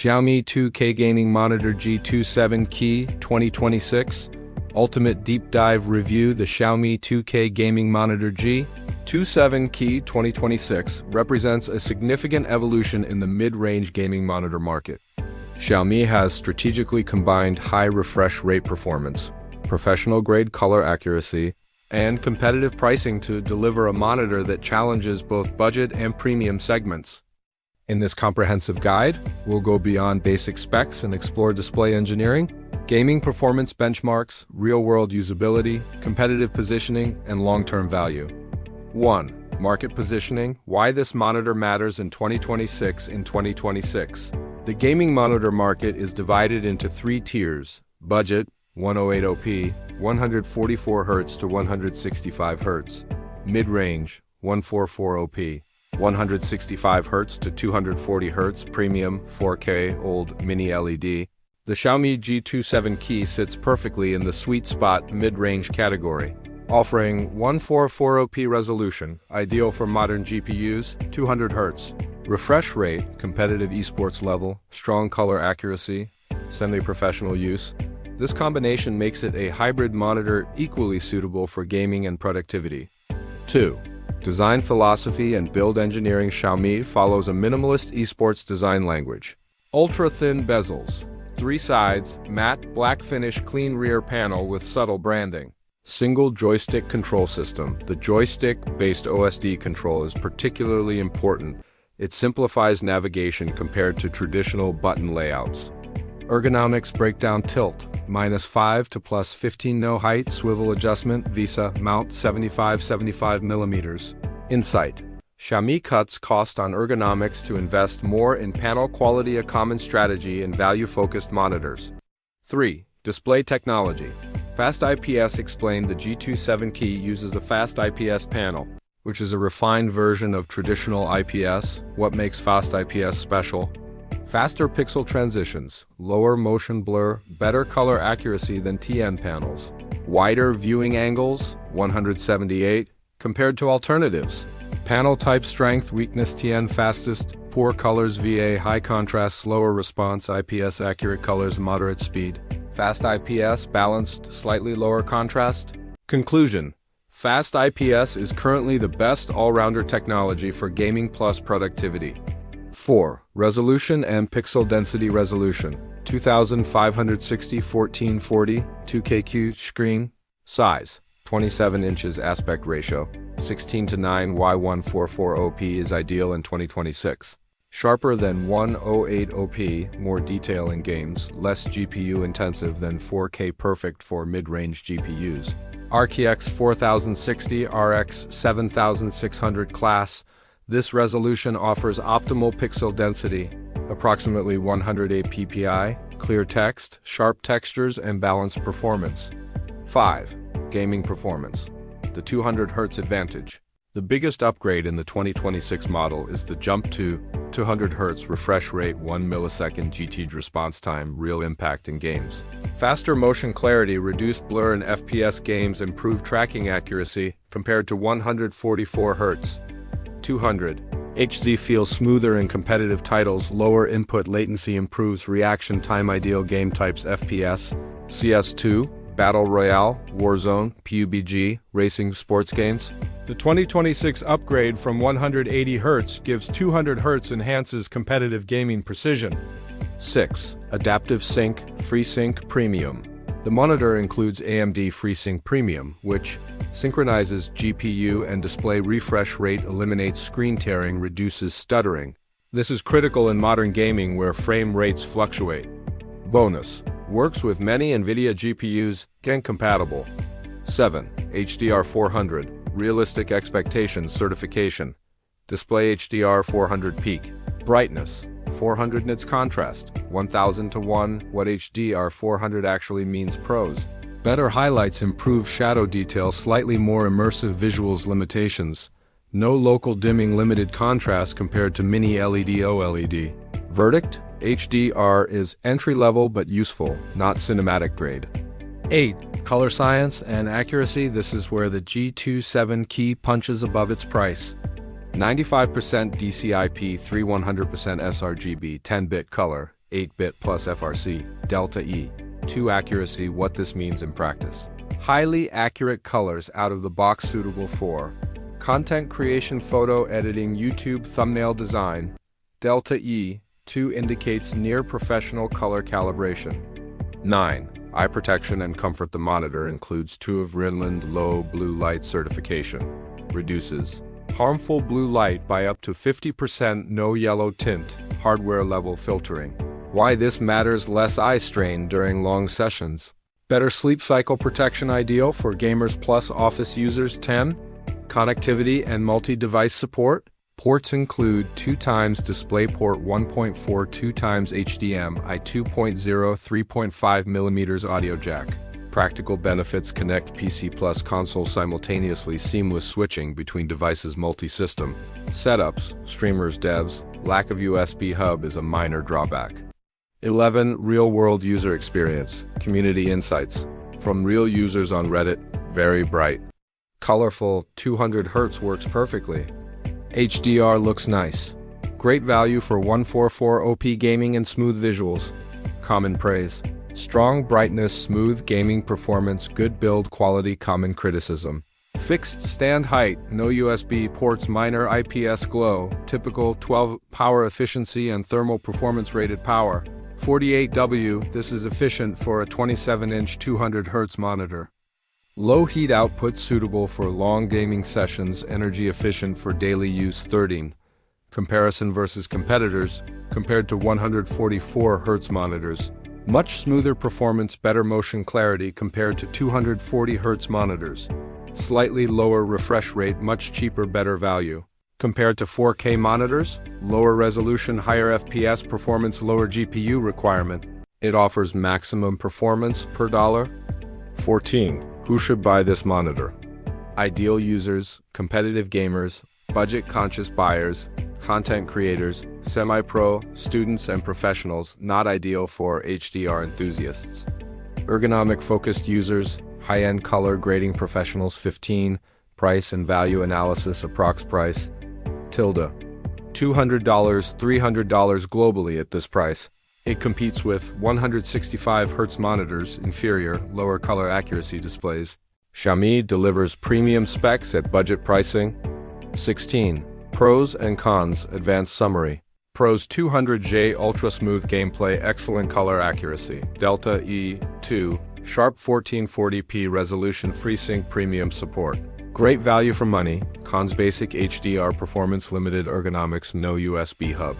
Xiaomi 2K Gaming Monitor G27Qi 2026 Ultimate Deep Dive Review. The Xiaomi 2K Gaming Monitor G27Qi 2026 represents a significant evolution in the mid-range gaming monitor market. Xiaomi has strategically combined high refresh rate performance, professional-grade color accuracy, and competitive pricing to deliver a monitor that challenges both budget and premium segments. In this comprehensive guide, we'll go beyond basic specs and explore display engineering, gaming performance benchmarks, real-world usability, competitive positioning, and long-term value. 1. Market positioning. Why this monitor matters in 2026. In 2026, the gaming monitor market is divided into three tiers: budget, 108p, 144Hz to 165Hz; mid-range, 144p, 165Hz to 240Hz; premium, 4K, old, mini LED. The Xiaomi G27Qi sits perfectly in the sweet spot mid-range category, offering 144p resolution, ideal for modern GPUs, 200Hz, refresh rate, competitive esports level, strong color accuracy, semi-professional use. This combination makes it a hybrid monitor equally suitable for gaming and productivity. 2. Design philosophy and build engineering. Xiaomi follows a minimalist esports design language. Ultra-thin bezels, 3 sides, matte black finish, clean rear panel with subtle branding. Single joystick control system. The joystick-based OSD control is particularly important. It simplifies navigation compared to traditional button layouts. Ergonomics breakdown. Tilt, -5 to +15. No height swivel adjustment. Visa mount 75mm. Insight. Xiaomi cuts cost on ergonomics to invest more in panel quality, a common strategy in value-focused monitors. 3. Display technology. Fast IPS explained the G27Qi uses a Fast IPS panel, which is a refined version of traditional IPS. What makes Fast IPS special? Faster pixel transitions, lower motion blur, better color accuracy than TN panels. Wider viewing angles, 178, compared to alternatives. Panel type strength, weakness, TN fastest, poor colors, VA high contrast, slower response, IPS accurate colors, moderate speed. Fast IPS balanced, slightly lower contrast. Conclusion. Fast IPS is currently the best all-rounder technology for gaming plus productivity. 4. Resolution and pixel density. Resolution, 2560x1440, 2K screen. Size, 27 inches. Aspect ratio, 16:9. Y144OP is ideal in 2026. Sharper than 108OP, more detail in games, less GPU intensive than 4K, perfect for mid-range GPUs. RTX 4060, RX 7600 class. This resolution offers optimal pixel density, approximately 108 ppi, clear text, sharp textures, and balanced performance. 5. Gaming performance. The 200Hz advantage. The biggest upgrade in the 2026 model is the jump to 200Hz refresh rate, 1 millisecond GT response time, real impact in games. Faster motion clarity, reduced blur in FPS games, improved tracking accuracy compared to 144Hz. 200 Hz feels smoother in competitive titles, lower input latency, improves reaction time, ideal game types: FPS, CS2, Battle Royale, Warzone, PUBG, racing, sports games. The 2026 upgrade from 180Hz gives 200Hz, enhances competitive gaming precision. 6. Adaptive Sync FreeSync Premium. The monitor includes AMD FreeSync Premium, which synchronizes GPU and display refresh rate, eliminates screen tearing, reduces stuttering. This is critical in modern gaming where frame rates fluctuate. Bonus. Works with many NVIDIA GPUs, can compatible. 7. HDR 400. Realistic expectations certification. Display HDR 400 peak. Brightness, 400 nits. Contrast, 1000 to 1. What HDR 400 actually means. Pros. Better highlights, improved shadow detail, slightly more immersive visuals. Limitations. No local dimming, limited contrast compared to mini LED OLED. Verdict. HDR is entry-level but useful, not cinematic grade. 8. Color science and accuracy. This is where the G27Qi punches above its price. 95% DCI-P3, 100% sRGB, 10-bit color, 8-bit plus FRC, Delta E. 2 accuracy. What this means in practice. Highly accurate colors out of the box, suitable for content creation, photo editing, YouTube thumbnail design. Delta E. 2 indicates near professional color calibration. 9. Eye protection and comfort. The monitor includes 2 of Rinland low blue light certification. Reduces harmful blue light by up to 50%. No yellow tint. Hardware level filtering. Why this matters: less eye strain during long sessions. Better sleep cycle protection, ideal for gamers plus office users. 10. Connectivity and multi-device support. Ports include 2x DisplayPort 1.4, 2x HDMI 2.0, 3.5mm audio jack. Practical benefits: connect PC plus console simultaneously, seamless switching between devices, multi-system. Setups, streamers, devs. Lack of USB hub is a minor drawback. 11. Real-world user experience. Community insights. From real users on Reddit. Very bright. Colorful. 200 Hz works perfectly. HDR looks nice. Great value for 144 OP gaming and smooth visuals. Common praise. Strong brightness, smooth gaming performance, good build quality. Common criticism. Fixed stand height, no USB ports, minor IPS glow, typical 12 power efficiency and thermal performance. Rated power 48W. This is efficient for a 27-inch 200 Hz monitor. Low heat output, suitable for long gaming sessions, energy efficient for daily use. 13. Comparison versus competitors. Compared to 144 Hz monitors, much smoother performance, better motion clarity compared to 240 Hz monitors. Slightly lower refresh rate, much cheaper, better value. Compared to 4K monitors, lower resolution, higher FPS performance, lower GPU requirement. It offers maximum performance per dollar. 14. Who should buy this monitor? Ideal users, competitive gamers, budget-conscious buyers, content creators, semi-pro, students and professionals. Not ideal for HDR enthusiasts. Ergonomic-focused users, high-end color grading professionals. 15. Price and value analysis. Approx price. $200, $300 globally at this price. It competes with 165 Hz monitors, inferior, lower color accuracy displays. Xiaomi delivers premium specs at budget pricing. 16. Pros and cons. Advanced summary. Pros: 200J ultra smooth gameplay, excellent color accuracy. Delta E. 2. Sharp 1440p resolution, FreeSync Premium support. Great value for money. Cons: basic HDR performance, limited ergonomics, no USB hub.